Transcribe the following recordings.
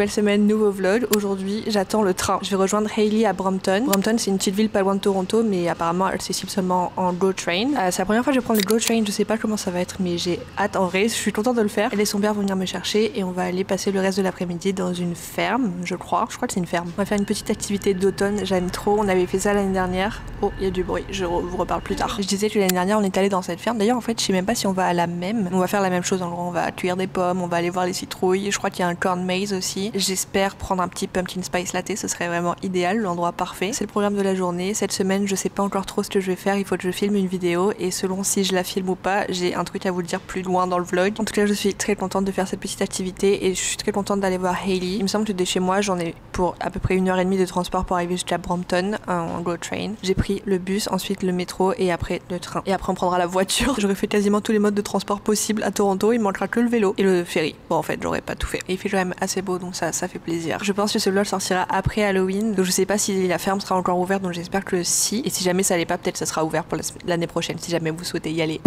Nouvelle semaine, nouveau vlog. Aujourd'hui, j'attends le train. Je vais rejoindre Hailey à Brampton. Brampton, c'est une petite ville pas loin de Toronto, mais apparemment accessible seulement en GO Train. C'est la première fois que je prends le GO Train, je sais pas comment ça va être, mais j'ai hâte en vrai. Je suis contente de le faire. Elle et son père vont venir me chercher et on va aller passer le reste de l'après-midi dans une ferme, je crois. Je crois que c'est une ferme. On va faire une petite activité d'automne, j'aime trop. On avait fait ça l'année dernière. Oh, il y a du bruit, je vous reparle plus tard. Je disais que l'année dernière, on est allé dans cette ferme. D'ailleurs, en fait, je sais même pas si on va à la même. On va faire la même chose, en gros, on va cueillir des pommes, on va aller voir les citrouilles. Je crois qu'il y a un corn maze aussi. J'espère prendre un petit pumpkin spice latte, ce serait vraiment idéal, l'endroit parfait. C'est le programme de la journée. Cette semaine, je sais pas encore trop ce que je vais faire, il faut que je filme une vidéo et selon si je la filme ou pas, j'ai un truc à vous le dire plus loin dans le vlog. En tout cas, je suis très contente de faire cette petite activité et je suis très contente d'aller voir Hailey. Il me semble que de chez moi, j'en ai pour à peu près 1h30 de transport pour arriver jusqu'à Brampton en GO Train. J'ai pris le bus, ensuite le métro et après le train. Et après on prendra la voiture. J'aurais fait quasiment tous les modes de transport possibles à Toronto, il me manquera que le vélo et le ferry. Bon en fait j'aurais pas tout fait. Et il fait quand même assez beau donc ça fait plaisir. Je pense que ce vlog sortira après Halloween, donc je sais pas si la ferme sera encore ouverte, donc j'espère que si. Et si jamais ça l'est pas, peut-être ça sera ouvert pour l'année prochaine si jamais vous souhaitez y aller.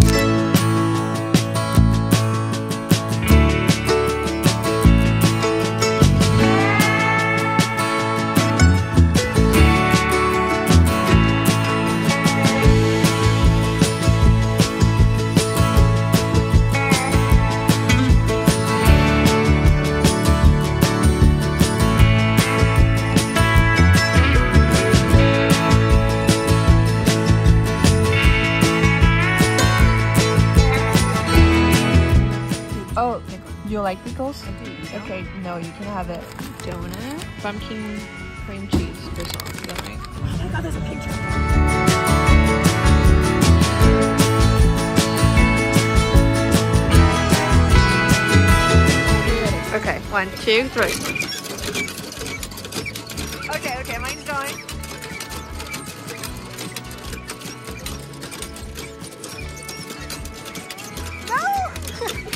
Oh, do you like pickles? I do. Yeah. Okay, no, you can have it. Donut, pumpkin cream cheese croissant. Is that right? I thought there's a picture. Okay, 1, 2, 3. Okay, mine's going.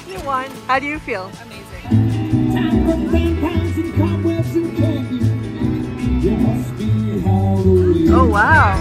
You won. How do you feel? Oh wow.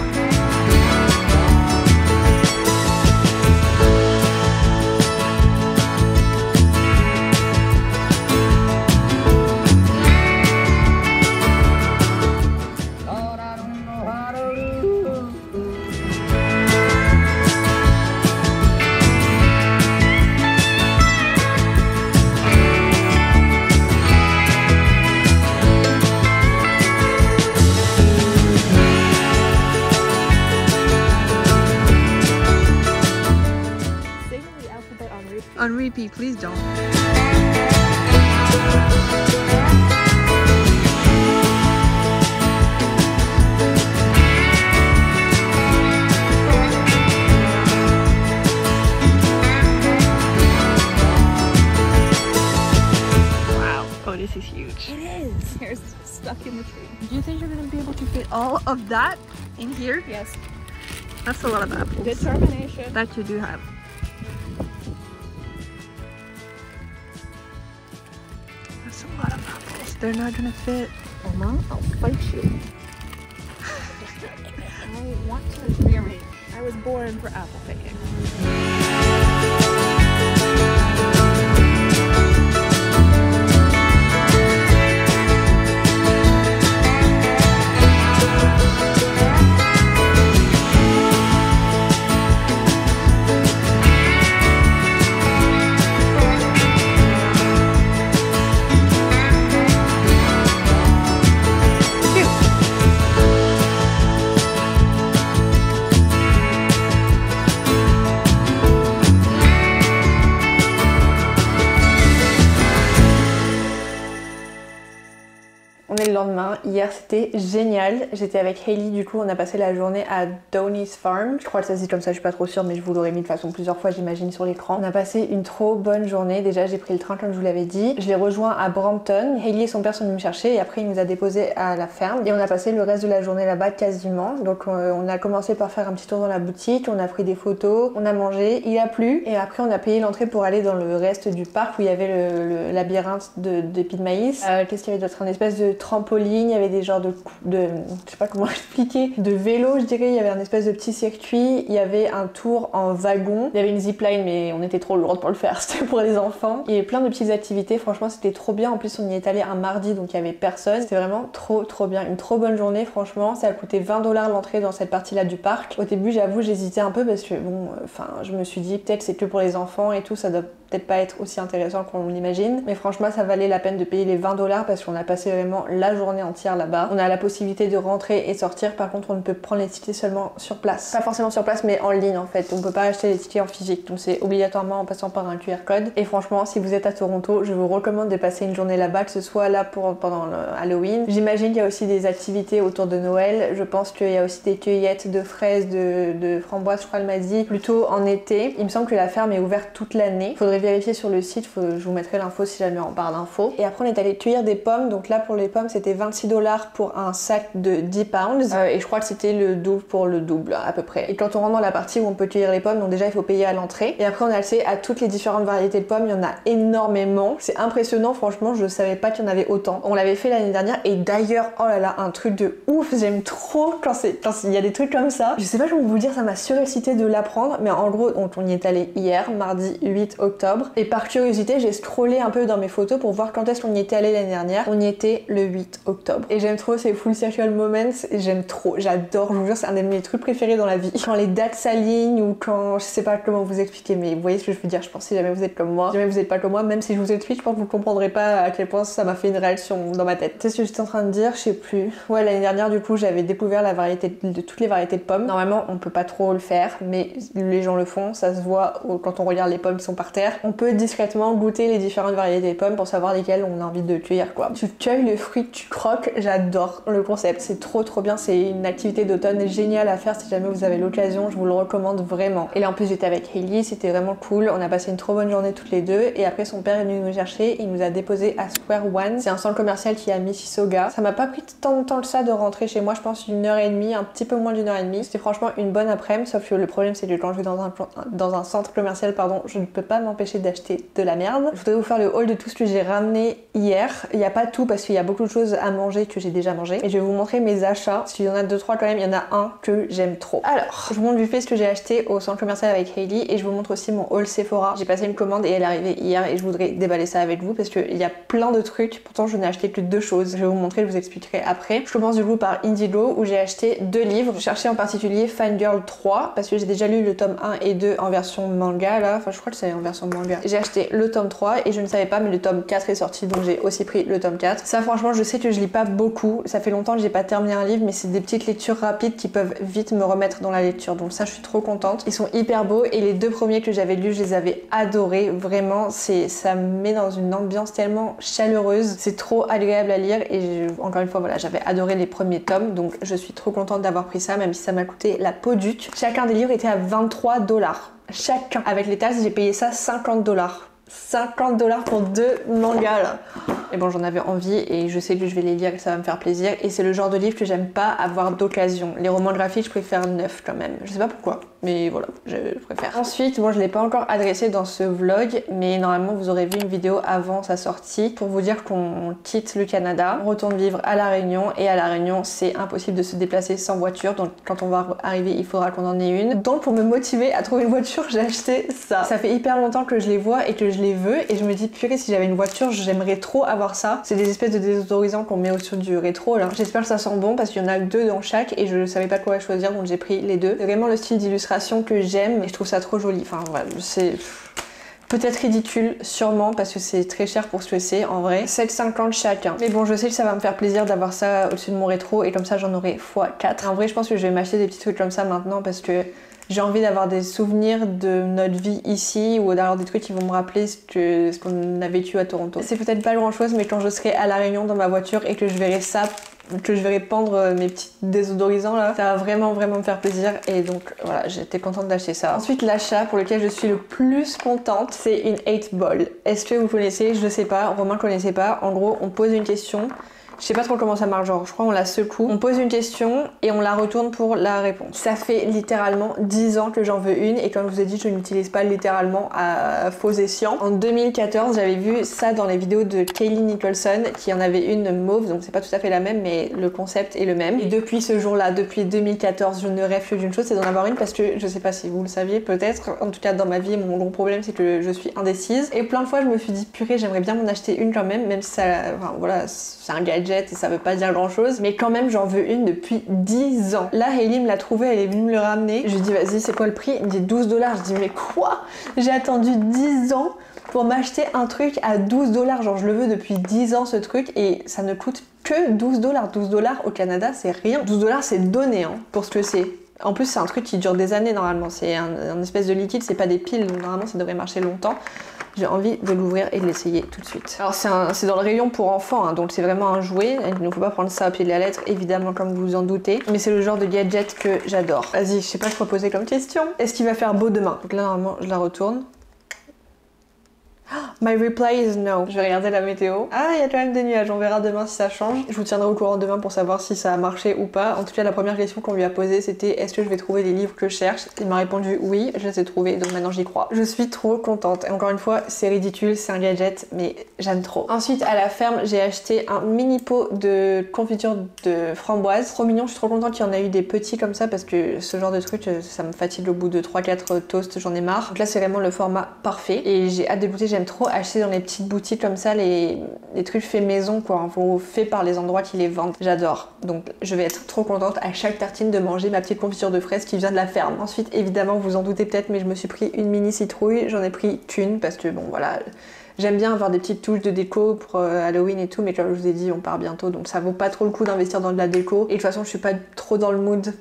On repeat, please don't. Wow. Oh, this is huge. It is. Here's stuck in the tree. Do you think you're gonna be able to fit all of that in here? Yes. That's a lot of apples. Determination. That you do have. That's a lot of apples. They're not gonna fit. Mama, I'll fight you. I want to rearrange. I was born for apple picking. On est le lendemain, hier c'était génial, j'étais avec Hailey, du coup on a passé la journée à Downey's Farm, je crois que ça se dit comme ça, je suis pas trop sûre mais je vous l'aurais mis de façon plusieurs fois j'imagine sur l'écran. On a passé une trop bonne journée, déjà j'ai pris le train comme je vous l'avais dit, je l'ai rejoint à Brampton, Hailey et son père sont venus me chercher et après il nous a déposé à la ferme et on a passé le reste de la journée là-bas quasiment, donc on a commencé par faire un petit tour dans la boutique, on a pris des photos, on a mangé, il a plu et après on a payé l'entrée pour aller dans le reste du parc où il y avait le labyrinthe d'épis de maïs. Qu'est-ce qu'il y avait d'autre? Un espèce de trampoline il y avait des genres je sais pas comment expliquer, de vélo je dirais, il y avait un espèce de petit circuit, il y avait un tour en wagon, il y avait une zipline mais on était trop lourde pour le faire, c'était pour les enfants. Il y avait plein de petites activités, franchement c'était trop bien, en plus on y est allé un mardi donc il y avait personne, c'était vraiment trop bien, une trop bonne journée franchement, ça a coûté 20 $ l'entrée dans cette partie là du parc. Au début j'avoue j'hésitais un peu parce que bon, enfin je me suis dit peut-être c'est que pour les enfants et tout, ça doit peut-être pas être aussi intéressant qu'on l'imagine, mais franchement ça valait la peine de payer les 20 $ parce qu'on a passé vraiment la journée entière là-bas. On a la possibilité de rentrer et sortir, par contre on ne peut prendre les tickets seulement sur place. Pas forcément sur place mais en ligne en fait, on peut pas acheter les tickets en physique, donc c'est obligatoirement en passant par un QR code. Et franchement si vous êtes à Toronto, je vous recommande de passer une journée là-bas, que ce soit là pendant le Halloween. J'imagine qu'il y a aussi des activités autour de Noël, je pense qu'il y a aussi des cueillettes de fraises, de framboises, je crois elle m'a dit, plutôt en été. Il me semble que la ferme est ouverte toute l'année, faudrait vérifier sur le site, je vous mettrai l'info si jamais on parle d'infos. Et après on est allé cueillir des pommes, donc là pour les pommes c'était 26 $ pour un sac de 10 pounds et je crois que c'était le double pour le double à peu près. Et quand on rentre dans la partie où on peut cueillir les pommes, donc déjà il faut payer à l'entrée, et après on a accès à toutes les différentes variétés de pommes, il y en a énormément, c'est impressionnant franchement, je savais pas qu'il y en avait autant. On l'avait fait l'année dernière et d'ailleurs oh là là, un truc de ouf, j'aime trop quand il y a des trucs comme ça. Je sais pas comment vous dire, ça m'a surexcité de l'apprendre, mais en gros on y est allé hier, mardi 8 octobre, et par curiosité j'ai scrollé un peu dans mes photos pour voir quand est-ce qu'on y était allé l'année dernière. On y était le 8 octobre et j'aime trop ces full circle moments, j'aime trop, j'adore, je vous jure c'est un de mes trucs préférés dans la vie. Quand les dates s'alignent ou quand, je sais pas comment vous expliquer, mais vous voyez ce que je veux dire, je pense si jamais vous êtes comme moi, si jamais vous êtes pas comme moi, même si je vous explique, je pense que vous comprendrez pas à quel point ça m'a fait une réaction dans ma tête. C'est ce que j'étais en train de dire, je sais plus. Ouais, l'année dernière du coup j'avais découvert la variété de toutes les variétés de pommes. Normalement on peut pas trop le faire, mais les gens le font, ça se voit quand on regarde les pommes qui sont par terre. On peut discrètement goûter les différentes variétés de pommes pour savoir lesquelles on a envie de cueillir quoi. Tu cueilles le fruit, tu croques, j'adore le concept, c'est trop bien, c'est une activité d'automne géniale à faire si jamais vous avez l'occasion, je vous le recommande vraiment. Et là en plus j'étais avec Hailey, c'était vraiment cool, on a passé une trop bonne journée toutes les deux et après son père est venu nous chercher, il nous a déposé à Square One, c'est un centre commercial qui est à Mississauga. Ça m'a pas pris tant de temps que ça de rentrer chez moi, je pense 1h30, un petit peu moins d'1h30. C'était franchement une bonne après-midi, sauf que le problème c'est que quand je vais dans un centre commercial, pardon, je ne peux pas m'empêcher d'acheter de la merde. Je voudrais vous faire le haul de tout ce que j'ai ramené hier. Il n'y a pas tout parce qu'il y a beaucoup de choses à manger que j'ai déjà mangé. Et je vais vous montrer mes achats. Parce qu'il y en a 2-3 quand même, il y en a un que j'aime trop. Alors, je vous montre vite fait ce que j'ai acheté au centre commercial avec Hailey et je vous montre aussi mon haul Sephora. J'ai passé une commande et elle est arrivée hier et je voudrais déballer ça avec vous parce qu'il y a plein de trucs. Pourtant, je n'ai acheté que 2 choses. Je vais vous montrer, je vous expliquerai après. Je commence du coup par Indigo où j'ai acheté 2 livres. Je cherchais en particulier Fine Girl 3 parce que j'ai déjà lu le tome 1 et 2 en version manga là. Enfin, je crois que c'est en version manga. J'ai acheté le tome 3 et je ne savais pas mais le tome 4 est sorti donc j'ai aussi pris le tome 4. Ça franchement je sais que je lis pas beaucoup, ça fait longtemps que j'ai pas terminé un livre mais c'est des petites lectures rapides qui peuvent vite me remettre dans la lecture donc ça je suis trop contente. Ils sont hyper beaux et les 2 premiers que j'avais lus je les avais adorés, vraiment ça me met dans une ambiance tellement chaleureuse, c'est trop agréable à lire et encore une fois voilà j'avais adoré les premiers tomes donc je suis trop contente d'avoir pris ça même si ça m'a coûté la peau duc. Chacun des livres était à 23 $. Chacun. Avec les taxes j'ai payé ça 50 $. 50 $ pour 2 mangas là. Et bon j'en avais envie et je sais que je vais les lire et que ça va me faire plaisir et c'est le genre de livre que j'aime pas avoir d'occasion. Les romans graphiques je préfère neuf quand même. Je sais pas pourquoi mais voilà je préfère. Ensuite moi je l'ai pas encore adressé dans ce vlog mais normalement vous aurez vu une vidéo avant sa sortie pour vous dire qu'on quitte le Canada. On retourne vivre à La Réunion et à La Réunion c'est impossible de se déplacer sans voiture donc quand on va arriver il faudra qu'on en ait une. Donc pour me motiver à trouver une voiture j'ai acheté ça. Ça fait hyper longtemps que je les vois et que je les veux et je me dis purée si j'avais une voiture j'aimerais trop avoir ça. C'est des espèces de désodorisants qu'on met au-dessus du rétro là. J'espère que ça sent bon parce qu'il y en a 2 dans chaque et je savais pas quoi choisir donc j'ai pris les 2. C'est vraiment le style d'illustration que j'aime et je trouve ça trop joli. Enfin voilà c'est peut-être ridicule sûrement parce que c'est très cher pour ce que c'est en vrai. 7,50 chacun. Mais bon je sais que ça va me faire plaisir d'avoir ça au-dessus de mon rétro et comme ça j'en aurai x4. En vrai je pense que je vais m'acheter des petits trucs comme ça maintenant parce que j'ai envie d'avoir des souvenirs de notre vie ici ou d'avoir des trucs qui vont me rappeler ce qu'on a vécu à Toronto. C'est peut-être pas grand chose mais quand je serai à La Réunion dans ma voiture et que je verrai ça, que je verrai pendre mes petits désodorisants là, ça va vraiment me faire plaisir et donc voilà j'étais contente d'acheter ça. Ensuite l'achat pour lequel je suis le plus contente c'est une 8 ball. Est-ce que vous connaissez? Je sais pas, Romain connaissait pas. En gros on pose une question Je sais pas trop comment ça marche, genre je crois on la secoue, on pose une question et on la retourne pour la réponse. Ça fait littéralement 10 ans que j'en veux une et comme je vous ai dit je n'utilise pas littéralement à faux escient. En 2014 j'avais vu ça dans les vidéos de Kaylee Nicholson qui en avait une mauve, donc c'est pas tout à fait la même mais le concept est le même. Et depuis ce jour-là, depuis 2014, je ne rêve que d'une chose, c'est d'en avoir une parce que je sais pas si vous le saviez peut-être, en tout cas dans ma vie mon gros problème c'est que je suis indécise et plein de fois je me suis dit purée j'aimerais bien m'en acheter une quand même si ça, enfin voilà, c'est un gadget et ça veut pas dire grand chose, mais quand même j'en veux une depuis 10 ans. Là Hailey me l'a trouvée, elle est venue me le ramener, je lui dis vas-y c'est quoi le prix, il me dit 12 $, je dis mais quoi, j'ai attendu 10 ans pour m'acheter un truc à 12 $, genre je le veux depuis 10 ans ce truc et ça ne coûte que 12 $. 12 $ au Canada c'est rien, 12 $ c'est donné hein, pour ce que c'est. En plus c'est un truc qui dure des années normalement, c'est un espèce de liquide, c'est pas des piles, donc normalement ça devrait marcher longtemps. J'ai envie de l'ouvrir et de l'essayer tout de suite. Alors c'est dans le rayon pour enfants, hein, donc c'est vraiment un jouet. Il ne faut pas prendre ça au pied de la lettre, évidemment comme vous vous en doutez. Mais c'est le genre de gadget que j'adore. Vas-y, je sais pas quoi poser comme question. Est-ce qu'il va faire beau demain? Donc là normalement je la retourne. My reply is no. Je vais regarder la météo. Ah, il y a quand même des nuages, on verra demain si ça change. Je vous tiendrai au courant demain pour savoir si ça a marché ou pas. En tout cas, la première question qu'on lui a posée, c'était est-ce que je vais trouver les livres que je cherche? Il m'a répondu oui, je les ai trouvés, donc maintenant j'y crois. Je suis trop contente. Et encore une fois, c'est ridicule, c'est un gadget, mais j'aime trop. Ensuite, à la ferme, j'ai acheté un mini pot de confiture de framboise. Trop mignon, je suis trop contente qu'il y en a eu des petits comme ça parce que ce genre de truc, ça me fatigue au bout de 3-4 toasts, j'en ai marre. Donc là, c'est vraiment le format parfait et j'ai hâte de goûter, j'aime trop acheter dans les petites boutiques comme ça les trucs faits maison quoi, faits par les endroits qui les vendent. J'adore. Donc je vais être trop contente à chaque tartine de manger ma petite confiture de fraises qui vient de la ferme. Ensuite évidemment vous en doutez peut-être mais je me suis pris une mini citrouille, j'en ai pris qu'une parce que bon voilà, j'aime bien avoir des petites touches de déco pour Halloween et tout, mais comme je vous ai dit on part bientôt donc ça vaut pas trop le coup d'investir dans de la déco et de toute façon je suis pas trop dans le mood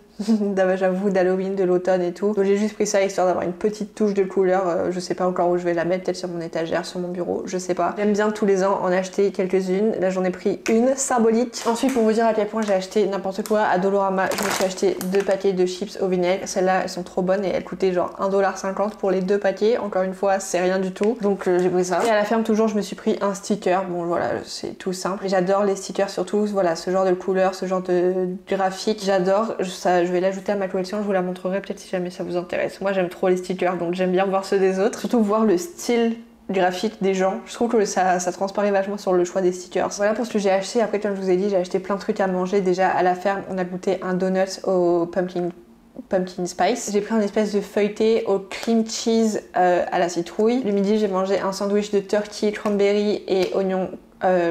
j'avoue d'Halloween, de l'automne et tout, donc j'ai juste pris ça histoire d'avoir une petite touche de couleur. Je sais pas encore où je vais la mettre, peut-être sur mon étagère, sur mon bureau, je sais pas. J'aime bien tous les ans en acheter quelques-unes, là j'en ai pris une symbolique. Ensuite pour vous dire à quel point j'ai acheté n'importe quoi à Dolorama, je me suis acheté 2 paquets de chips au vinaigre, celles-là elles sont trop bonnes et elles coûtaient genre 1,50 $ pour les 2 paquets, encore une fois c'est rien du tout, donc j'ai pris ça. Et à la ferme toujours je me suis pris un sticker, bon voilà c'est tout simple, j'adore les stickers surtout, voilà ce genre de couleur, ce genre de graphique, j'adore, je vais l'ajouter à ma collection, je vous la montrerai peut-être si jamais ça vous intéresse. Moi j'aime trop les stickers donc j'aime bien voir ceux des autres, surtout voir le style graphique des gens, je trouve que ça transparaît vachement sur le choix des stickers. Voilà pour ce que j'ai acheté. Après comme je vous ai dit j'ai acheté plein de trucs à manger. Déjà à la ferme on a goûté un donut au pumpkin spice. J'ai pris un espèce de feuilleté au cream cheese à la citrouille. Le midi j'ai mangé un sandwich de turkey, cranberry et oignon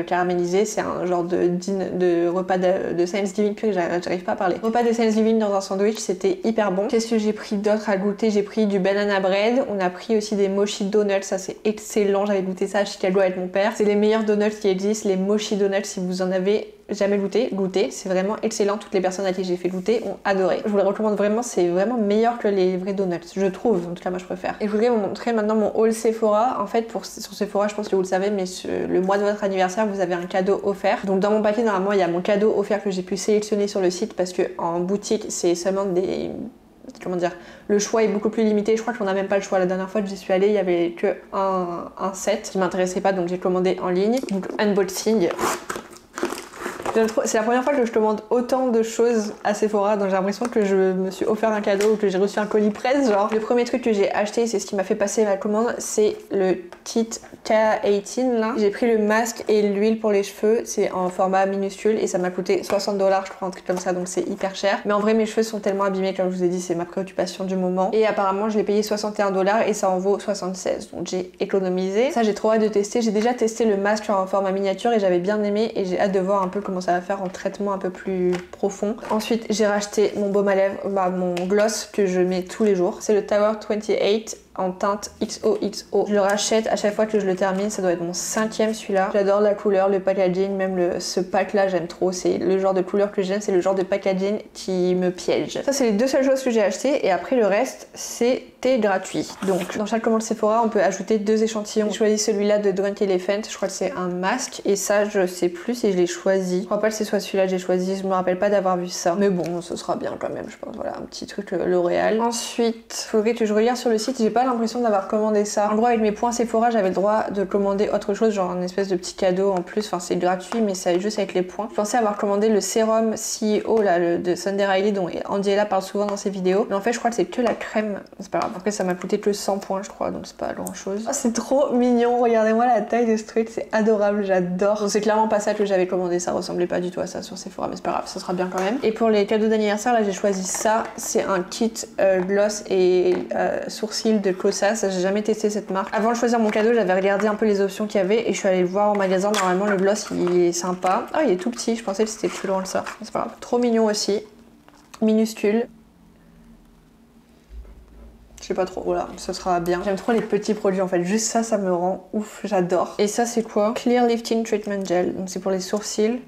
caramélisé, c'est un genre de repas de Thanksgiving, que j'arrive pas à parler. Repas de Thanksgiving dans un sandwich, c'était hyper bon. Qu'est-ce que j'ai pris d'autre à goûter? J'ai pris du banana bread, on a pris aussi des mochi donuts, ça c'est excellent, j'avais goûté ça à Chicago avec mon père. C'est les meilleurs donuts qui existent, les mochi donuts, si vous en avez jamais goûté, c'est vraiment excellent, toutes les personnes à qui j'ai fait goûter ont adoré. Je vous les recommande vraiment, c'est vraiment meilleur que les vrais donuts, je trouve, en tout cas moi je préfère. Et je voudrais vous montrer maintenant mon haul Sephora. En fait sur Sephora je pense que vous le savez mais le mois de votre anniversaire vous avez un cadeau offert. Donc dans mon paquet normalement il y a mon cadeau offert que j'ai pu sélectionner sur le site parce que en boutique c'est seulement des... Comment dire, le choix est beaucoup plus limité, je crois qu'on a même pas le choix. La dernière fois que j'y suis allée il y avait que un set qui m'intéressait pas donc j'ai commandé en ligne. Donc unboxing. C'est la première fois que je commande autant de choses à Sephora, donc j'ai l'impression que je me suis offert un cadeau ou que j'ai reçu un colis presse genre. Le premier truc que j'ai acheté, c'est ce qui m'a fait passer ma commande, c'est le kit K18 là. J'ai pris le masque et l'huile pour les cheveux, c'est en format minuscule et ça m'a coûté 60 $, je crois, un truc comme ça, donc c'est hyper cher. Mais en vrai mes cheveux sont tellement abîmés, comme je vous ai dit, c'est ma préoccupation du moment. Et apparemment je l'ai payé 61 $ et ça en vaut 76, donc j'ai économisé. Ça j'ai trop hâte de tester, j'ai déjà testé le masque en format miniature et j'avais bien aimé et j'ai hâte de voir un peu comment ça va faire en traitement un peu plus profond. Ensuite j'ai racheté mon baume à lèvres, mon gloss que je mets tous les jours, c'est le Tower 28 en teinte XOXO. Je le rachète à chaque fois que je le termine, ça doit être mon 5e celui-là. J'adore la couleur, le packaging, même ce pack là j'aime trop, c'est le genre de couleur que j'aime, c'est le genre de packaging qui me piège. Ça c'est les deux seules choses que j'ai achetées et après le reste c'est c'était gratuit. Donc dans chaque commande Sephora on peut ajouter 2 échantillons. J'ai choisi celui-là de Drunk Elephant, je crois que c'est un masque et ça je sais plus si je l'ai choisi. Je crois pas que ce soit celui-là que j'ai choisi, je me rappelle pas d'avoir vu ça. Mais bon ce sera bien quand même je pense, voilà un petit truc L'Oréal. Ensuite, faudrait que je regarde sur le site, j'ai pas l'impression d'avoir commandé ça. En gros avec mes points Sephora j'avais le droit de commander autre chose, genre un espèce de petit cadeau en plus, enfin c'est gratuit mais c'est juste avec les points. Je pensais avoir commandé le sérum CEO là, de Sunday Riley dont Angela parle souvent dans ses vidéos. Mais en fait je crois que c'est que la crème, c'est pas grave. Après ça m'a coûté que 100 points je crois, donc c'est pas grand chose. Oh, c'est trop mignon, regardez-moi la taille de ce truc, c'est adorable, j'adore. C'est clairement pas ça que j'avais commandé, ça ressemblait pas du tout à ça sur Sephora, mais c'est pas grave, ça sera bien quand même. Et pour les cadeaux d'anniversaire là j'ai choisi ça, c'est un kit gloss et sourcils de Kosas, j'ai jamais testé cette marque. Avant de choisir mon cadeau j'avais regardé un peu les options qu'il y avait et je suis allée le voir en magasin, normalement le gloss il est sympa. Ah il est tout petit, je pensais que c'était plus grand que ça, c'est pas grave. Trop mignon aussi, minuscule. Je sais pas trop, voilà, ce sera bien. J'aime trop les petits produits en fait, juste ça, ça me rend ouf, j'adore. Et ça c'est quoi? Clear Lifting Treatment Gel, donc c'est pour les sourcils.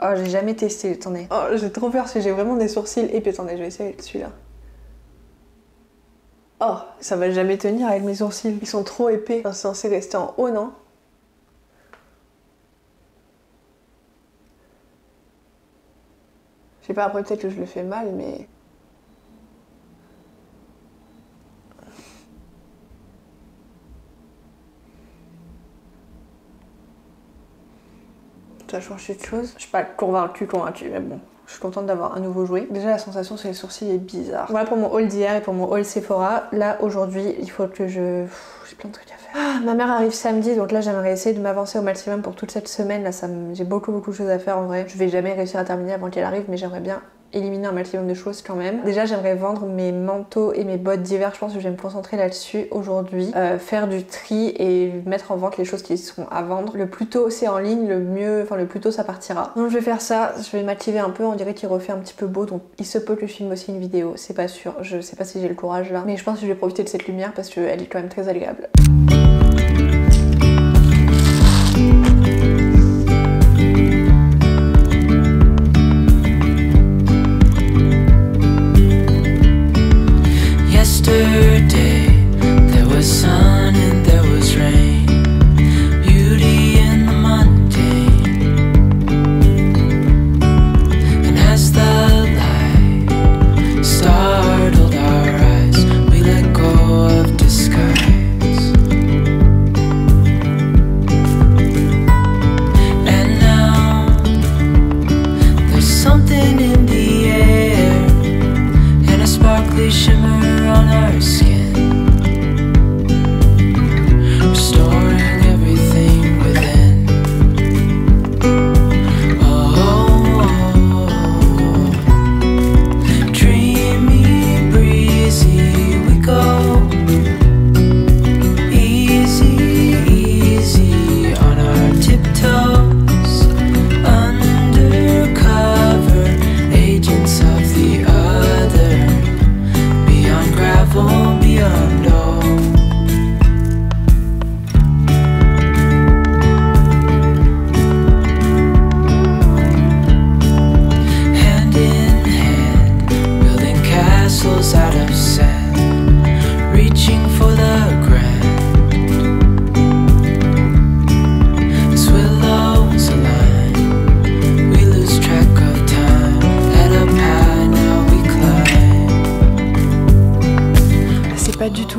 Oh j'ai jamais testé, attendez. Oh j'ai trop peur parce que j'ai vraiment des sourcils épais, attendez je vais essayer avec celui-là. Oh ça va jamais tenir avec mes sourcils, ils sont trop épais. Enfin, c'est censé rester en haut non? Je sais pas, après peut-être que je le fais mal mais... Ça change de chose. Je suis pas convaincue, mais bon. Je suis contente d'avoir un nouveau jouet. Déjà la sensation sur les sourcils est bizarre. Voilà pour mon haul d'hier et pour mon haul Sephora. Là aujourd'hui il faut que je... J'ai plein de trucs à faire. Ah, ma mère arrive samedi donc là j'aimerais essayer de m'avancer au maximum pour toute cette semaine. Là j'ai beaucoup de choses à faire en vrai. Je vais jamais réussir à terminer avant qu'elle arrive mais j'aimerais bien éliminer un maximum de choses quand même. Déjà j'aimerais vendre mes manteaux et mes bottes d'hiver, je pense que je vais me concentrer là-dessus aujourd'hui. Faire du tri et mettre en vente les choses qui seront à vendre. Le plus tôt c'est en ligne, le mieux, enfin le plus tôt ça partira. Donc je vais faire ça, je vais m'activer un peu, on dirait qu'il refait un petit peu beau donc il se peut que je filme aussi une vidéo, c'est pas sûr, je sais pas si j'ai le courage là. Mais je pense que je vais profiter de cette lumière parce qu'elle est quand même très agréable.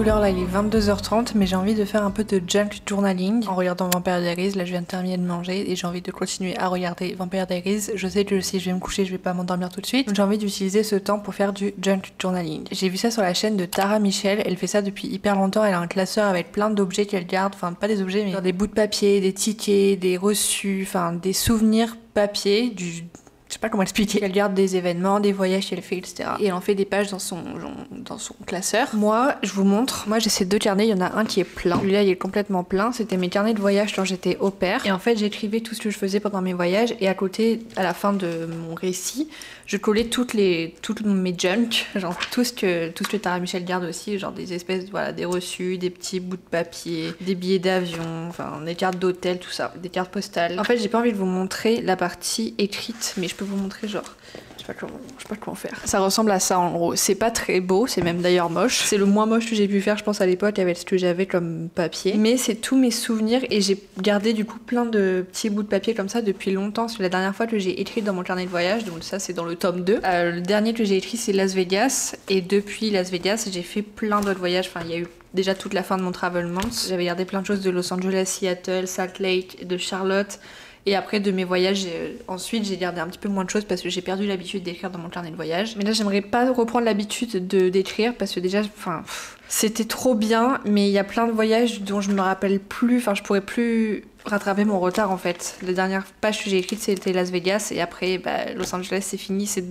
L'heure là il est 22h30 mais j'ai envie de faire un peu de junk journaling en regardant Vampire Diaries. Là je viens de terminer de manger et j'ai envie de continuer à regarder Vampire Diaries. Je sais que si je vais me coucher je vais pas m'endormir tout de suite, donc j'ai envie d'utiliser ce temps pour faire du junk journaling. J'ai vu ça sur la chaîne de Tara Michel, elle fait ça depuis hyper longtemps, elle a un classeur avec plein d'objets qu'elle garde, enfin pas des objets mais genre des bouts de papier, des tickets, des reçus, enfin des souvenirs papier, je sais pas comment expliquer. Elle garde des événements, des voyages qu'elle fait, etc. Et elle en fait des pages dans son classeur. Moi, je vous montre. Moi, j'ai ces 2 carnets. Il y en a un qui est plein. Celui-là, il est complètement plein. C'était mes carnets de voyage quand j'étais au pair. Et en fait, j'écrivais tout ce que je faisais pendant mes voyages. Et à côté, à la fin de mon récit, je collais toutes mes junk, genre tout ce que Tara Michel garde aussi, genre des espèces, voilà, des reçus, des petits bouts de papier, des billets d'avion, enfin des cartes d'hôtel, tout ça, des cartes postales. En fait, j'ai pas envie de vous montrer la partie écrite, mais je peux vous montrer genre. Je sais pas comment faire. Ça ressemble à ça en gros. C'est pas très beau, c'est même d'ailleurs moche. C'est le moins moche que j'ai pu faire, je pense, à l'époque avec ce que j'avais comme papier. Mais c'est tous mes souvenirs et j'ai gardé du coup plein de petits bouts de papier comme ça depuis longtemps. C'est la dernière fois que j'ai écrit dans mon carnet de voyage, donc ça c'est dans le tome 2. Le dernier que j'ai écrit c'est Las Vegas et depuis Las Vegas j'ai fait plein d'autres voyages. Enfin, il y a eu déjà toute la fin de mon travel month. J'avais gardé plein de choses de Los Angeles, Seattle, Salt Lake, de Charlotte. Et après de mes voyages, ensuite j'ai gardé un petit peu moins de choses parce que j'ai perdu l'habitude d'écrire dans mon carnet de voyage. Mais là j'aimerais pas reprendre l'habitude d'écrire parce que déjà, enfin, c'était trop bien, mais il y a plein de voyages dont je me rappelle plus, enfin je pourrais plus rattraper mon retard en fait. La dernière page que j'ai écrite c'était Las Vegas et après Los Angeles c'est fini, c'est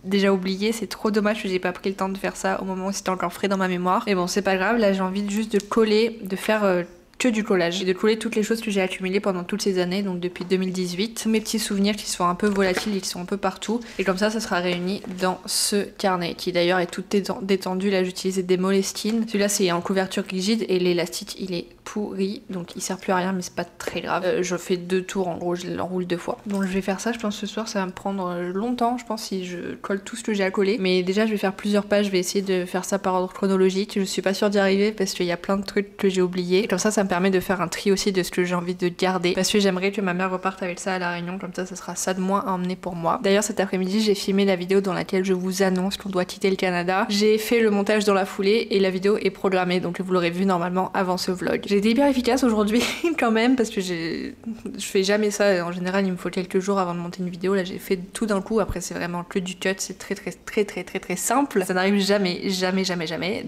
déjà oublié, c'est trop dommage que j'ai pas pris le temps de faire ça au moment où c'était encore frais dans ma mémoire. Mais bon c'est pas grave, là j'ai envie juste de coller, de faire que du collage et de coller toutes les choses que j'ai accumulées pendant toutes ces années, donc depuis 2018. Tous mes petits souvenirs qui sont un peu volatiles et qui sont un peu partout. Et comme ça sera réuni dans ce carnet qui d'ailleurs est tout détendu. Là j'utilisais des Moleskine. Celui-là c'est en couverture rigide et l'élastique il est pourri donc il sert plus à rien mais c'est pas très grave. Je fais 2 tours en gros, je l'enroule 2 fois. Donc je vais faire ça, je pense ce soir ça va me prendre longtemps je pense si je colle tout ce que j'ai à coller. Mais déjà je vais faire plusieurs pages, je vais essayer de faire ça par ordre chronologique. Je suis pas sûre d'y arriver parce qu'il y a plein de trucs que j'ai oubliés. Et comme ça me permet de faire un tri aussi de ce que j'ai envie de garder parce que j'aimerais que ma mère reparte avec ça à La Réunion, comme ça sera ça de moins à emmener pour moi. D'ailleurs cet après-midi j'ai filmé la vidéo dans laquelle je vous annonce qu'on doit quitter le Canada. J'ai fait le montage dans la foulée et la vidéo est programmée donc vous l'aurez vu normalement avant ce vlog. J'ai été hyper efficace aujourd'hui quand même parce que je fais jamais ça, en général il me faut quelques jours avant de monter une vidéo. Là j'ai fait tout d'un coup, après c'est vraiment que du cut, c'est très simple, ça n'arrive jamais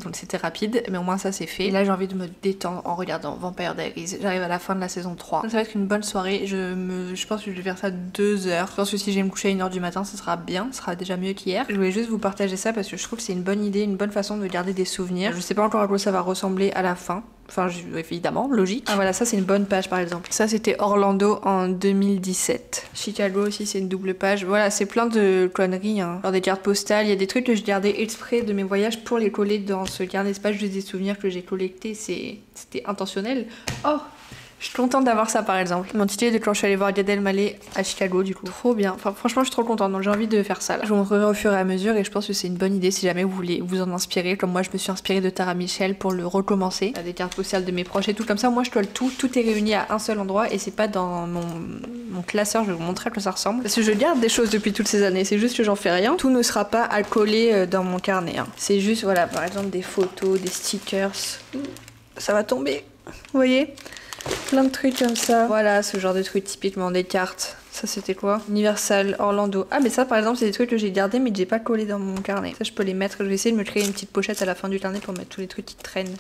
donc c'était rapide mais au moins ça c'est fait. Et là j'ai envie de me détendre en regardant Vampire Diaries. J'arrive à la fin de la saison 3. Ça va être une bonne soirée. Je pense que je vais faire ça 2 heures. Je pense que si je vais me coucher à 1h du matin, ça sera bien. Ça sera déjà mieux qu'hier. Je voulais juste vous partager ça parce que je trouve que c'est une bonne idée, une bonne façon de garder des souvenirs. Je sais pas encore à quoi ça va ressembler à la fin. Enfin, évidemment, logique. Ah voilà, ça c'est une bonne page par exemple. Ça c'était Orlando en 2017. Chicago aussi c'est une double page. Voilà, c'est plein de conneries, hein. Genre des cartes postales, il y a des trucs que je gardais exprès de mes voyages pour les coller dans ce carnet de pages, juste des souvenirs que j'ai collectés, c'était intentionnel. Oh! Je suis contente d'avoir ça par exemple. Mon ticket de quand je suis allée voir Gad Elmaleh à Chicago du coup. Trop bien. Enfin franchement je suis trop contente donc j'ai envie de faire ça là. Je vous montrerai au fur et à mesure et je pense que c'est une bonne idée si jamais vous voulez vous en inspirer. Comme moi je me suis inspirée de Tara Michel pour le recommencer. Des cartes postales de mes proches et tout comme ça. Moi je colle tout est réuni à un seul endroit et c'est pas dans mon classeur. Je vais vous montrer à quoi ça ressemble. Parce que je garde des choses depuis toutes ces années. C'est juste que j'en fais rien. Tout ne sera pas à coller dans mon carnet, hein. C'est juste voilà par exemple des photos, des stickers. Ça va tomber. Vous voyez? Plein de trucs comme ça. Voilà, ce genre de trucs typiquement des cartes. Ça c'était quoi? Universal, Orlando. Ah mais ça par exemple c'est des trucs que j'ai gardés mais que j'ai pas collé dans mon carnet. Ça je peux les mettre. Je vais essayer de me créer une petite pochette à la fin du carnet pour mettre tous les trucs qui traînent.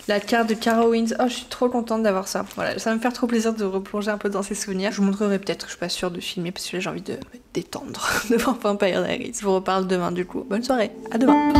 La carte de Carowinds. Oh je suis trop contente d'avoir ça. Voilà, ça va me faire trop plaisir de replonger un peu dans ces souvenirs. Je vous montrerai peut-être, je suis pas sûre de filmer parce que là j'ai envie de me détendre devant Vampire Diaries. Je vous reparle demain du coup. Bonne soirée, à demain.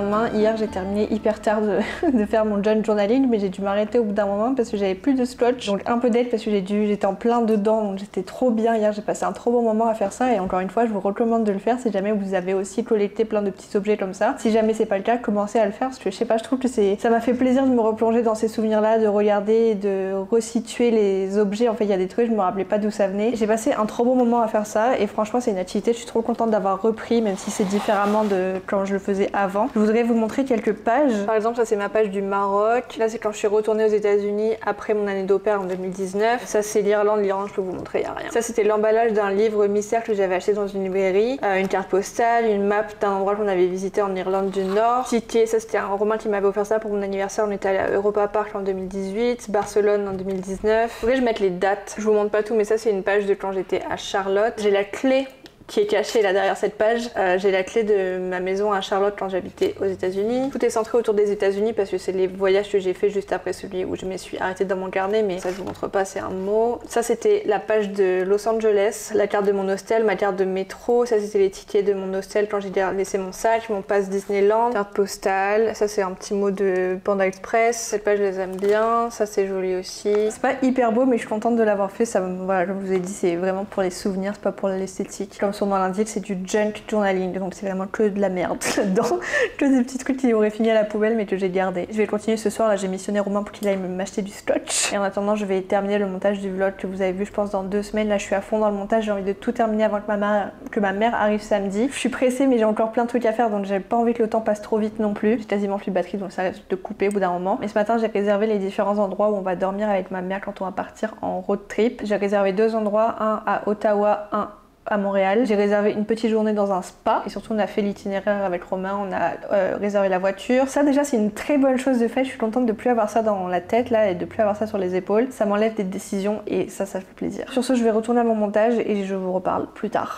lendemain. Hier j'ai terminé hyper tard de faire mon journaling, mais j'ai dû m'arrêter au bout d'un moment parce que j'avais plus de splotch. Donc un peu d'aide parce que j'étais en plein dedans, donc j'étais trop bien hier, j'ai passé un trop bon moment à faire ça et encore une fois je vous recommande de le faire si jamais vous avez aussi collecté plein de petits objets comme ça. Si jamais c'est pas le cas, commencez à le faire parce que je sais pas, je trouve que ça m'a fait plaisir de me replonger dans ces souvenirs là, de regarder et de resituer les objets. En fait il y a des trucs, je me rappelais pas d'où ça venait. J'ai passé un trop bon moment à faire ça et franchement c'est une activité, je suis trop contente d'avoir repris même si c'est différemment de quand je le faisais avant. Je voudrais vous montrer quelques pages. Par exemple ça c'est ma page du Maroc, là c'est quand je suis retournée aux États-Unis après mon année d'au pair en 2019. Ça c'est l'Irlande je peux vous montrer, il y a rien. Ça c'était l'emballage d'un livre mystère que j'avais acheté dans une librairie, une carte postale, une map d'un endroit qu'on avait visité en Irlande du Nord. Ticket, ça c'était un Romain qui m'avait offert ça pour mon anniversaire, on était allé à Europa Park en 2018, Barcelone en 2019. Faudrait que je mette les dates, je vous montre pas tout mais ça c'est une page de quand j'étais à Charlotte. J'ai la clé qui est cachée là derrière cette page. J'ai la clé de ma maison à Charlotte quand j'habitais aux États-Unis. Tout est centré autour des États-Unis parce que c'est les voyages que j'ai fait juste après celui où je me suis arrêtée dans mon carnet, mais ça je vous montre pas, c'est un mot. Ça c'était la page de Los Angeles, la carte de mon hostel, ma carte de métro. Ça c'était les tickets de mon hostel quand j'ai laissé mon sac, mon passe Disneyland, carte postale. Ça c'est un petit mot de Panda Express. Cette page je les aime bien. Ça c'est joli aussi. C'est pas hyper beau mais je suis contente de l'avoir fait. Ça, voilà, comme je vous ai dit, c'est vraiment pour les souvenirs, c'est pas pour l'esthétique. Comme son nom l'indique, c'est du junk journaling, donc c'est vraiment que de la merde dedans, que des petits trucs qui auraient fini à la poubelle mais que j'ai gardé. Je vais continuer ce soir, là j'ai missionné Romain pour qu'il aille m'acheter du scotch. Et en attendant, je vais terminer le montage du vlog que vous avez vu, je pense, dans 2 semaines. Là, je suis à fond dans le montage, j'ai envie de tout terminer avant que ma mère arrive samedi. Je suis pressée, mais j'ai encore plein de trucs à faire, donc j'ai pas envie que le temps passe trop vite non plus. J'ai quasiment plus de batterie, donc ça risque de couper au bout d'un moment. Mais ce matin, j'ai réservé les différents endroits où on va dormir avec ma mère quand on va partir en road trip. J'ai réservé 2 endroits, un à Ottawa, un à Montréal. J'ai réservé une petite journée dans un spa et surtout on a fait l'itinéraire avec Romain, on a réservé la voiture. Ça déjà c'est une très bonne chose de fait, je suis contente de plus avoir ça dans la tête là et de plus avoir ça sur les épaules. Ça m'enlève des décisions et ça fait plaisir. Sur ce je vais retourner à mon montage et je vous reparle plus tard.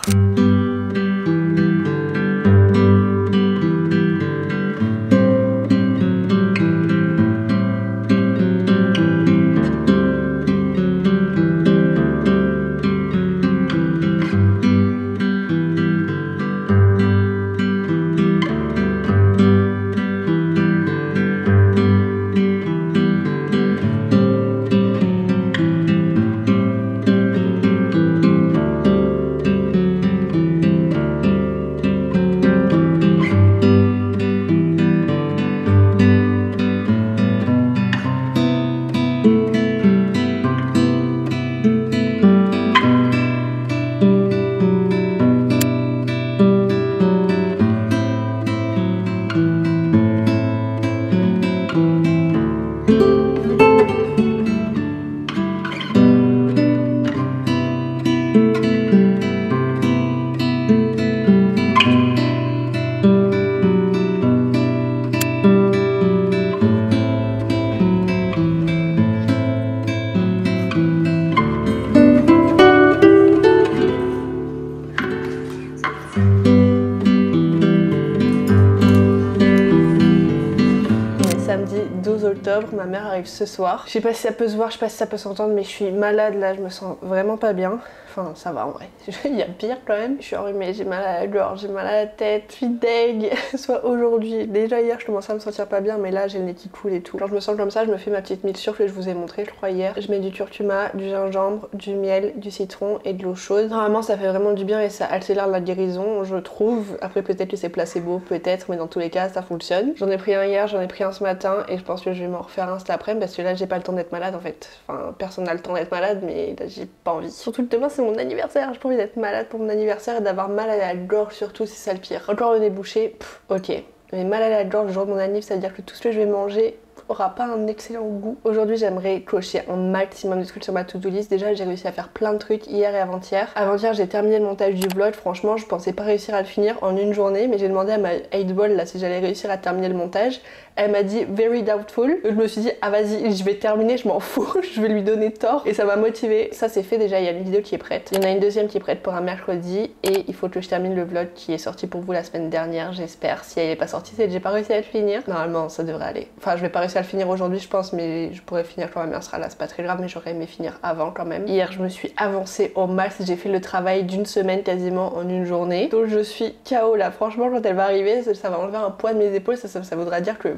Samedi 12 octobre, ma mère arrive ce soir. Je sais pas si ça peut se voir, je sais pas si ça peut s'entendre, mais je suis malade là, je me sens vraiment pas bien. Enfin, ça va en vrai. Il y a pire quand même. Je suis enrhumée, j'ai mal à la gorge, j'ai mal à la tête, je suis deg. Soit aujourd'hui. Déjà hier, je commençais à me sentir pas bien, mais là, j'ai le nez qui coule et tout. Quand je me sens comme ça, je me fais ma petite mixture que je vous ai montré, je crois, hier. Je mets du curcuma, du gingembre, du miel, du citron et de l'eau chaude. Normalement, ça fait vraiment du bien et ça accélère la guérison, je trouve. Après, peut-être que c'est placebo, peut-être, mais dans tous les cas, ça fonctionne. J'en ai pris un hier, j'en ai pris un ce matin et je pense que je vais m'en refaire un cet après-midi parce que là, j'ai pas le temps d'être malade en fait. Enfin, personne n'a le temps d'être malade, mais là, j'ai pas envie. Surtout que demain, c'est mon anniversaire, j'ai pas envie d'être malade pour mon anniversaire et d'avoir mal à la gorge surtout, c'est ça le pire. Encore le nez bouché, ok. Mais mal à la gorge le jour de mon anniversaire, ça veut dire que tout ce que je vais manger aura pas un excellent goût. Aujourd'hui j'aimerais cocher un maximum de trucs sur ma to-do list. Déjà j'ai réussi à faire plein de trucs hier et avant-hier. Avant-hier j'ai terminé le montage du vlog, franchement je pensais pas réussir à le finir en une journée, mais j'ai demandé à ma 8ball là si j'allais réussir à terminer le montage. Elle m'a dit very doubtful. Je me suis dit ah vas-y je vais terminer, je m'en fous, je vais lui donner tort et ça m'a motivée. Ça c'est fait déjà, il y a une vidéo qui est prête. Il y en a une deuxième qui est prête pour un mercredi et il faut que je termine le vlog qui est sorti pour vous la semaine dernière, j'espère. Si elle est pas sortie c'est que j'ai pas réussi à le finir. Normalement ça devrait aller. Enfin je vais pas réussi à le finir aujourd'hui je pense, mais je pourrais finir quand ma mère sera là, c'est pas très grave, mais j'aurais aimé finir avant quand même. Hier je me suis avancée au max, j'ai fait le travail d'une semaine quasiment en une journée. Donc je suis KO là, franchement quand elle va arriver, ça va enlever un poids de mes épaules, ça voudra dire que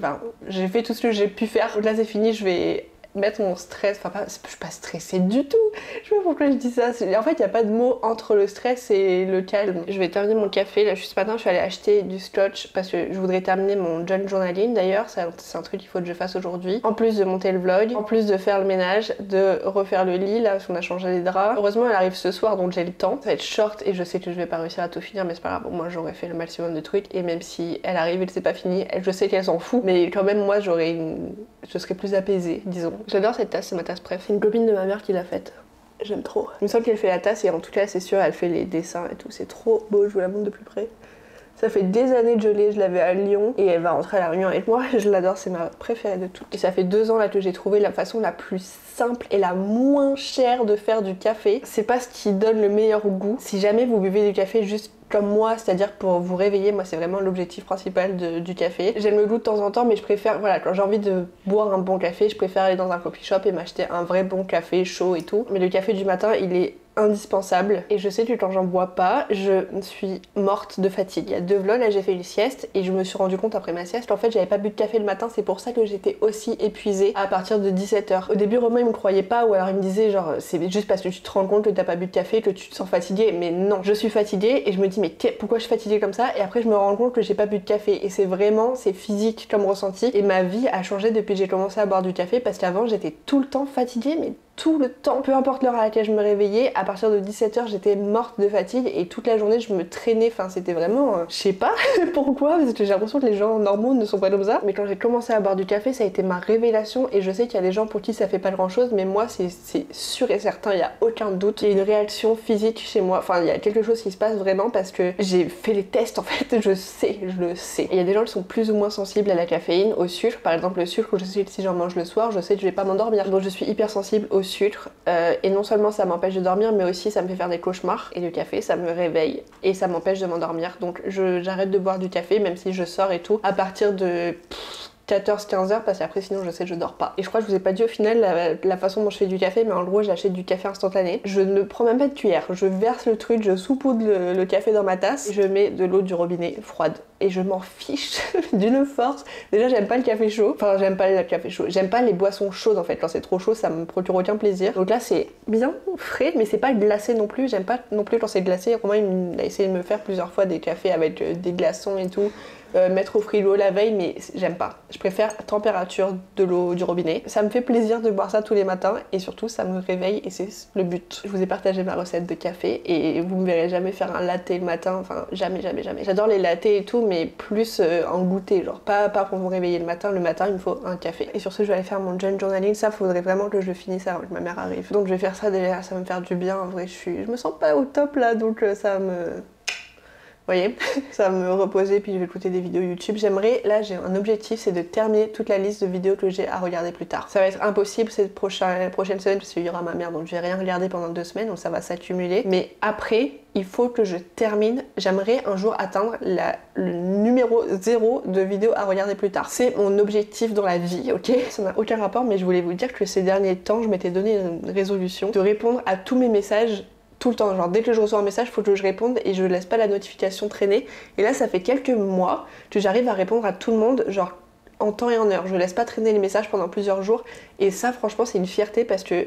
j'ai fait tout ce que j'ai pu faire. Donc là c'est fini, je vais mettre mon stress, je suis pas stressée du tout, je sais pas pourquoi je dis ça, en fait il n'y a pas de mot entre le stress et le calme. Je vais terminer mon café, là ce matin je suis allée acheter du scotch parce que je voudrais terminer mon journaling d'ailleurs, c'est un truc qu'il faut que je fasse aujourd'hui, en plus de monter le vlog, en plus de faire le ménage, de refaire le lit là parce qu'on a changé les draps. Heureusement elle arrive ce soir donc j'ai le temps, ça va être short et je sais que je vais pas réussir à tout finir mais c'est pas grave, bon, moi j'aurais fait le maximum de trucs et même si elle arrive et que c'est pas fini, je sais qu'elle s'en fout mais quand même moi je serais plus apaisée disons. J'adore cette tasse, c'est ma tasse préf. C'est une copine de ma mère qui l'a faite. J'aime trop. Il me semble qu'elle fait la tasse et en tout cas c'est sûr elle fait les dessins et tout. C'est trop beau, je vous la montre de plus près. Ça fait des années que je l'ai, je l'avais à Lyon et elle va rentrer à La Réunion avec moi. Je l'adore, c'est ma préférée de toutes. Et ça fait 2 ans là que j'ai trouvé la façon la plus simple et la moins chère de faire du café. C'est pas ce qui donne le meilleur goût. Si jamais vous buvez du café juste comme moi, c'est-à-dire pour vous réveiller, moi c'est vraiment l'objectif principal du café. J'aime le goût de temps en temps mais je préfère, voilà, quand j'ai envie de boire un bon café, je préfère aller dans un coffee shop et m'acheter un vrai bon café chaud et tout. Mais le café du matin il est indispensable et je sais que quand j'en bois pas je suis morte de fatigue. Il y a 2 vlogs là j'ai fait une sieste et je me suis rendu compte après ma sieste qu'en fait j'avais pas bu de café le matin, c'est pour ça que j'étais aussi épuisée à partir de 17h. Au début Romain il me croyait pas ou alors il me disait genre c'est juste parce que tu te rends compte que t'as pas bu de café que tu te sens fatiguée, mais non, je suis fatiguée et je me dis mais pourquoi je suis fatiguée comme ça et après je me rends compte que j'ai pas bu de café et c'est physique comme ressenti et ma vie a changé depuis que j'ai commencé à boire du café parce qu'avant j'étais tout le temps fatiguée mais tout le temps, peu importe l'heure à laquelle je me réveillais, à partir de 17h j'étais morte de fatigue et toute la journée je me traînais, enfin c'était vraiment, je sais pas pourquoi, parce que j'ai l'impression que les gens normaux ne sont pas comme ça, mais quand j'ai commencé à boire du café ça a été ma révélation et je sais qu'il y a des gens pour qui ça fait pas grand chose, mais moi c'est sûr et certain, il y a aucun doute, il y a une réaction physique chez moi, enfin il y a quelque chose qui se passe vraiment parce que j'ai fait les tests en fait, je le sais. Et il y a des gens qui sont plus ou moins sensibles à la caféine, au sucre, par exemple le sucre, je sais que si j'en mange le soir, je sais que je vais pas m'endormir, donc je suis hyper sensible au sucre et non seulement ça m'empêche de dormir mais aussi ça me fait faire des cauchemars et le café ça me réveille et ça m'empêche de m'endormir donc j'arrête de boire du café même si je sors et tout à partir de 14-15h parce qu'après sinon je sais que je dors pas. Et je crois que je vous ai pas dit au final la façon dont je fais du café, mais en gros j'achète du café instantané. Je ne prends même pas de cuillère, je verse le truc, je saupoudre le café dans ma tasse, je mets de l'eau du robinet froide et je m'en fiche d'une force. Déjà j'aime pas le café chaud, enfin j'aime pas le café chaud, j'aime pas les boissons chaudes en fait, quand c'est trop chaud ça me procure aucun plaisir. Donc là c'est bien frais mais c'est pas glacé non plus, j'aime pas non plus quand c'est glacé. Romain il a essayé de me faire plusieurs fois des cafés avec des glaçons et tout. Mettre au frigo la veille mais j'aime pas, je préfère température de l'eau du robinet. Ça me fait plaisir de boire ça tous les matins et surtout ça me réveille et c'est le but. Je vous ai partagé ma recette de café et vous me verrez jamais faire un latte le matin, enfin jamais. J'adore les lattés et tout mais plus en goûter, genre pas pour me réveiller le matin il me faut un café. Et sur ce je vais aller faire mon journaling, ça faudrait vraiment que je le finisse avant que ma mère arrive. Donc je vais faire ça déjà, ça va me faire du bien en vrai, je me sens pas au top là donc ça me... Vous voyez, ça va me reposer puis je vais écouter des vidéos YouTube. J'aimerais, là j'ai un objectif, c'est de terminer toute la liste de vidéos que j'ai à regarder plus tard. Ça va être impossible cette prochaine semaine parce qu'il y aura ma mère donc je vais rien regarder pendant 2 semaines donc ça va s'accumuler. Mais après, il faut que je termine, j'aimerais un jour atteindre le numéro 0 de vidéos à regarder plus tard. C'est mon objectif dans la vie, ok? Ça n'a aucun rapport mais je voulais vous dire que ces derniers temps je m'étais donné une résolution de répondre à tous mes messages tout le temps, genre dès que je reçois un message, il faut que je réponde et je laisse pas la notification traîner. Et là, ça fait quelques mois que j'arrive à répondre à tout le monde, genre en temps et en heure. Je laisse pas traîner les messages pendant plusieurs jours et ça, franchement, c'est une fierté parce que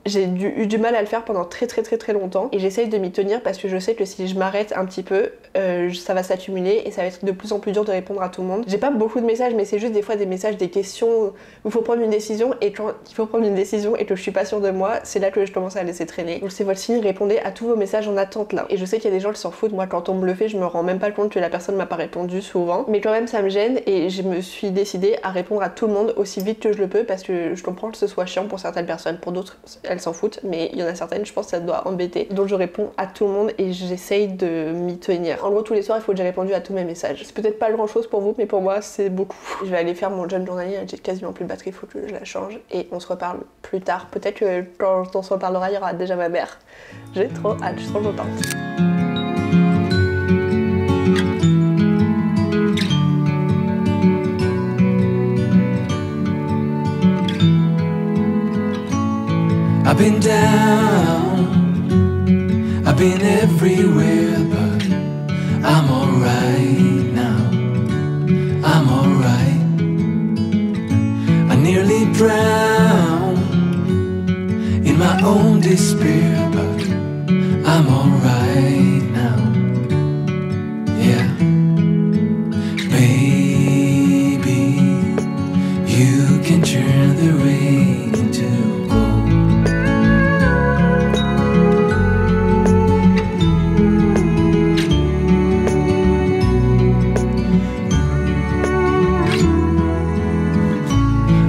j'ai eu du mal à le faire pendant très longtemps et j'essaye de m'y tenir parce que je sais que si je m'arrête un petit peu ça va s'accumuler et ça va être de plus en plus dur de répondre à tout le monde. J'ai pas beaucoup de messages mais c'est juste des fois des messages, des questions où il faut prendre une décision et quand il faut prendre une décision et que je suis pas sûre de moi, c'est là que je commence à laisser traîner. Donc c'est votre signe, répondez à tous vos messages en attente là. Et je sais qu'il y a des gens qui s'en foutent, moi quand on me le fait je me rends même pas compte que la personne m'a pas répondu souvent, mais quand même ça me gêne et je me suis décidée à répondre à tout le monde aussi vite que je le peux parce que je comprends que ce soit chiant pour certaines personnes, pour d'autres elles s'en foutent, mais il y en a certaines, je pense que ça doit embêter. Donc je réponds à tout le monde et j'essaye de m'y tenir. En gros, tous les soirs, il faut que j'ai répondu à tous mes messages. C'est peut-être pas grand chose pour vous, mais pour moi, c'est beaucoup. Je vais aller faire mon journaling, j'ai quasiment plus de batterie, il faut que je la change et on se reparle plus tard. Peut-être que quand on se reparlera, il y aura déjà ma mère. J'ai trop hâte, je suis trop contente. I've been down, I've been everywhere, but I'm alright now, I'm alright. I nearly drowned in my own despair, but I'm alright now, yeah. Baby, you can turn the rain into gold.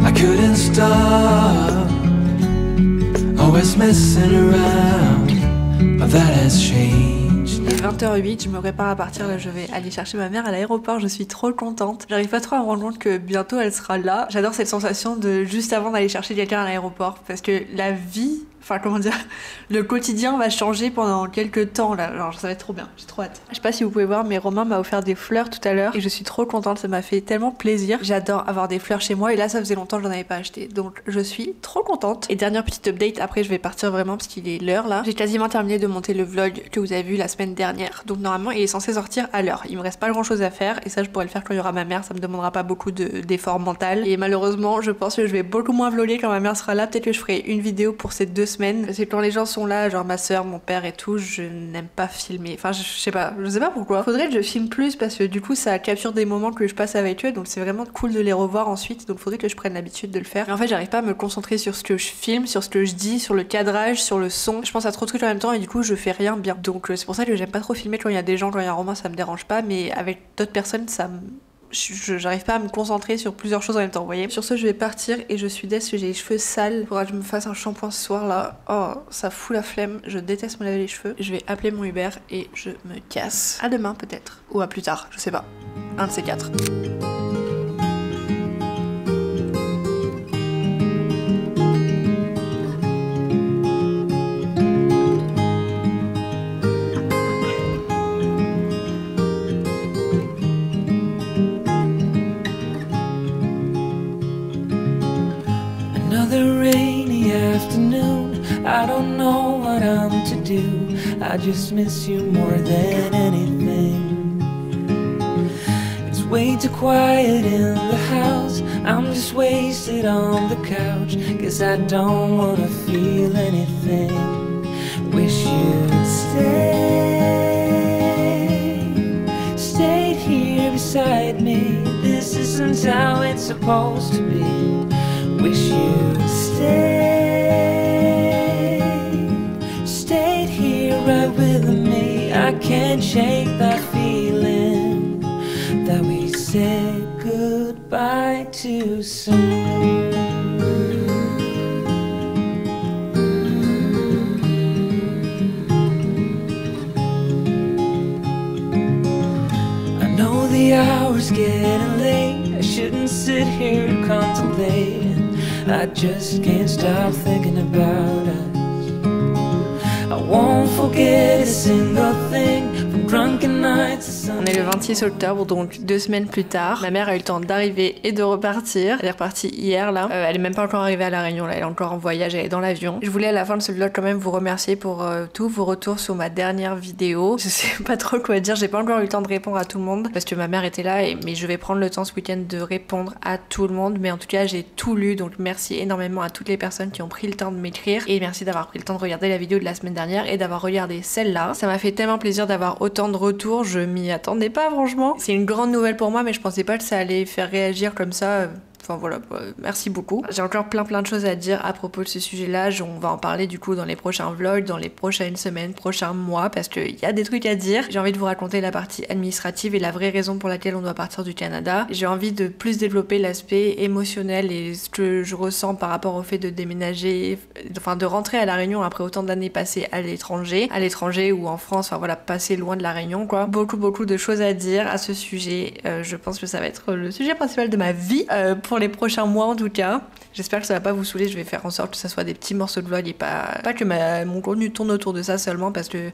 I couldn't stop, always messing around, but that has changed. Il est 20h08, je me prépare à partir, là je vais aller chercher ma mère à l'aéroport, je suis trop contente. J'arrive pas trop à me rendre compte que bientôt elle sera là. J'adore cette sensation de juste avant d'aller chercher quelqu'un à l'aéroport, parce que la vie, enfin comment dire, le quotidien va changer pendant quelques temps là, genre ça va être trop bien, j'ai trop hâte. Je sais pas si vous pouvez voir mais Romain m'a offert des fleurs tout à l'heure et je suis trop contente, ça m'a fait tellement plaisir. J'adore avoir des fleurs chez moi et là ça faisait longtemps que j'en avais pas acheté, donc je suis trop contente. Et dernière petite update, après je vais partir vraiment parce qu'il est l'heure là. J'ai quasiment terminé de monter le vlog que vous avez vu la semaine dernière, donc normalement il est censé sortir à l'heure. Il me reste pas grand chose à faire et ça je pourrais le faire quand il y aura ma mère, ça me demandera pas beaucoup d'efforts mental. Et malheureusement je pense que je vais beaucoup moins vlogger quand ma mère sera là, peut-être que je ferai une vidéo pour ces 2 semaines. C'est quand les gens sont là, genre ma soeur, mon père et tout, je n'aime pas filmer. Enfin, je sais pas pourquoi. Faudrait que je filme plus parce que du coup, ça capture des moments que je passe avec eux, donc c'est vraiment cool de les revoir ensuite. Donc faudrait que je prenne l'habitude de le faire. Et en fait, j'arrive pas à me concentrer sur ce que je filme, sur ce que je dis, sur le cadrage, sur le son. Je pense à trop de trucs en même temps et du coup, je fais rien bien. Donc c'est pour ça que j'aime pas trop filmer quand il y a des gens, quand il y a un roman, ça me dérange pas, mais avec d'autres personnes, ça me... j'arrive pas à me concentrer sur plusieurs choses en même temps, vous voyez. Sur ce, je vais partir et je suis déçue, j'ai les cheveux sales. Faudra que je me fasse un shampoing ce soir là. Oh, ça fout la flemme, je déteste me laver les cheveux. Je vais appeler mon Uber et je me casse. À demain peut-être, ou à plus tard, je sais pas. Un de ces 4. Another rainy afternoon, I don't know what I'm to do. I just miss you more than anything. It's way too quiet in the house, I'm just wasted on the couch, 'cause I don't wanna feel anything. Wish you'd stayed here beside me. This isn't how it's supposed to be. Wish you'd stayed here right with me. I can't shake that feeling that we said goodbye too soon. I know the hour's getting late, I shouldn't sit here to contemplate. I just can't stop thinking about us. I won't forget a single thing from drunken nights. On est le 26 octobre, donc 2 semaines plus tard. Ma mère a eu le temps d'arriver et de repartir. Elle est repartie hier là. Elle est même pas encore arrivée à La Réunion là, elle est encore en voyage, elle est dans l'avion. Je voulais à la fin de ce vlog quand même vous remercier pour tous vos retours sur ma dernière vidéo. Je sais pas trop quoi dire, j'ai pas encore eu le temps de répondre à tout le monde parce que ma mère était là, mais je vais prendre le temps ce week-end de répondre à tout le monde. Mais en tout cas, j'ai tout lu, donc merci énormément à toutes les personnes qui ont pris le temps de m'écrire et merci d'avoir pris le temps de regarder la vidéo de la semaine dernière et d'avoir regardé celle-là. Ça m'a fait tellement plaisir d'avoir autant de retours, je m'y attendais pas franchement. C'est une grande nouvelle pour moi, mais je pensais pas que ça allait faire réagir comme ça. Enfin voilà, merci beaucoup. J'ai encore plein de choses à dire à propos de ce sujet-là. On va en parler du coup dans les prochains vlogs, dans les prochaines semaines, prochains mois, parce qu'il y a des trucs à dire. J'ai envie de vous raconter la partie administrative et la vraie raison pour laquelle on doit partir du Canada. J'ai envie de plus développer l'aspect émotionnel et ce que je ressens par rapport au fait de déménager, enfin de rentrer à La Réunion après autant d'années passées à l'étranger ou en France, enfin voilà, passer loin de La Réunion quoi. Beaucoup de choses à dire à ce sujet. Je pense que ça va être le sujet principal de ma vie pour pour les prochains mois en tout cas. J'espère que ça va pas vous saouler, je vais faire en sorte que ça soit des petits morceaux de vlog et pas que mon contenu tourne autour de ça seulement, parce que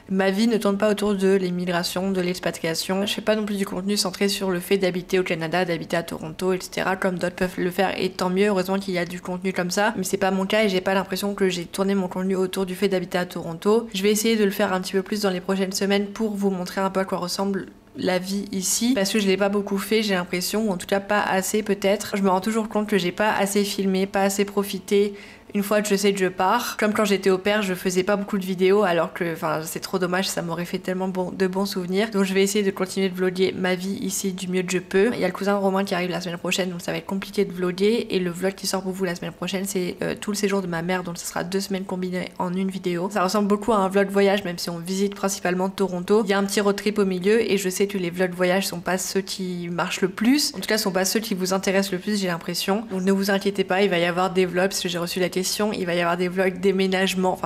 ma vie ne tourne pas autour de l'immigration, de l'expatriation. Je fais pas non plus du contenu centré sur le fait d'habiter au Canada, d'habiter à Toronto, etc. comme d'autres peuvent le faire, et tant mieux, heureusement qu'il y a du contenu comme ça, mais c'est pas mon cas et j'ai pas l'impression que j'ai tourné mon contenu autour du fait d'habiter à Toronto. Je vais essayer de le faire un petit peu plus dans les prochaines semaines pour vous montrer un peu à quoi ressemble la vie ici, parce que je l'ai pas beaucoup fait, j'ai l'impression, ou en tout cas pas assez peut-être. Je me rends toujours compte que j'ai pas assez filmé, pas assez profité une fois que je sais que je pars. Comme quand j'étais au père, je faisais pas beaucoup de vidéos, alors que c'est trop dommage, ça m'aurait fait tellement de bons souvenirs. Donc je vais essayer de continuer de vlogger ma vie ici du mieux que je peux. Il y a le cousin Romain qui arrive la semaine prochaine, donc ça va être compliqué de vlogger, et le vlog qui sort pour vous la semaine prochaine, c'est tout le séjour de ma mère, donc ça sera 2 semaines combinées en une vidéo. Ça ressemble beaucoup à un vlog voyage, même si on visite principalement Toronto. Il y a un petit road trip au milieu, et je sais que les vlogs voyage sont pas ceux qui marchent le plus, en tout cas sont pas ceux qui vous intéressent le plus, j'ai l'impression. Donc ne vous inquiétez pas, il va y avoir des vlogs, parce que j'ai reçu la question, il va y avoir des vlogs déménagement,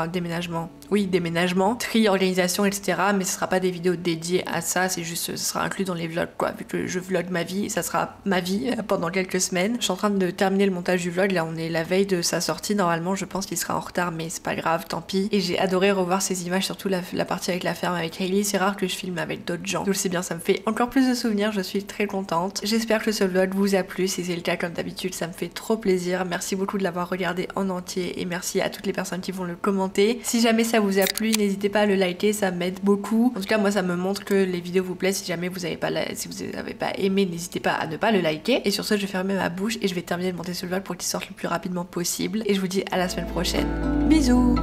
tri, organisation, etc. Mais ce sera pas des vidéos dédiées à ça, c'est juste, ce sera inclus dans les vlogs quoi, vu que je vlog ma vie, ça sera ma vie pendant quelques semaines. Je suis en train de terminer le montage du vlog, là on est la veille de sa sortie, normalement je pense qu'il sera en retard, mais c'est pas grave, tant pis. Et j'ai adoré revoir ces images, surtout la partie avec la ferme avec Hailey, c'est rare que je filme avec d'autres gens, donc c'est bien, ça me fait encore plus de souvenirs, je suis très contente. J'espère que ce vlog vous a plu, si c'est le cas comme d'habitude, ça me fait trop plaisir. Merci beaucoup de l'avoir regardé en entier, et merci à toutes les personnes qui vont le commenter. Si jamais ça vous a plu, n'hésitez pas à le liker, ça m'aide beaucoup. En tout cas moi ça me montre que les vidéos vous plaisent. Si jamais vous n'avez pas aimé, n'hésitez pas à ne pas le liker. Et sur ce je vais fermer ma bouche et je vais terminer de monter ce vlog pour qu'il sorte le plus rapidement possible. Et je vous dis à la semaine prochaine. Bisous.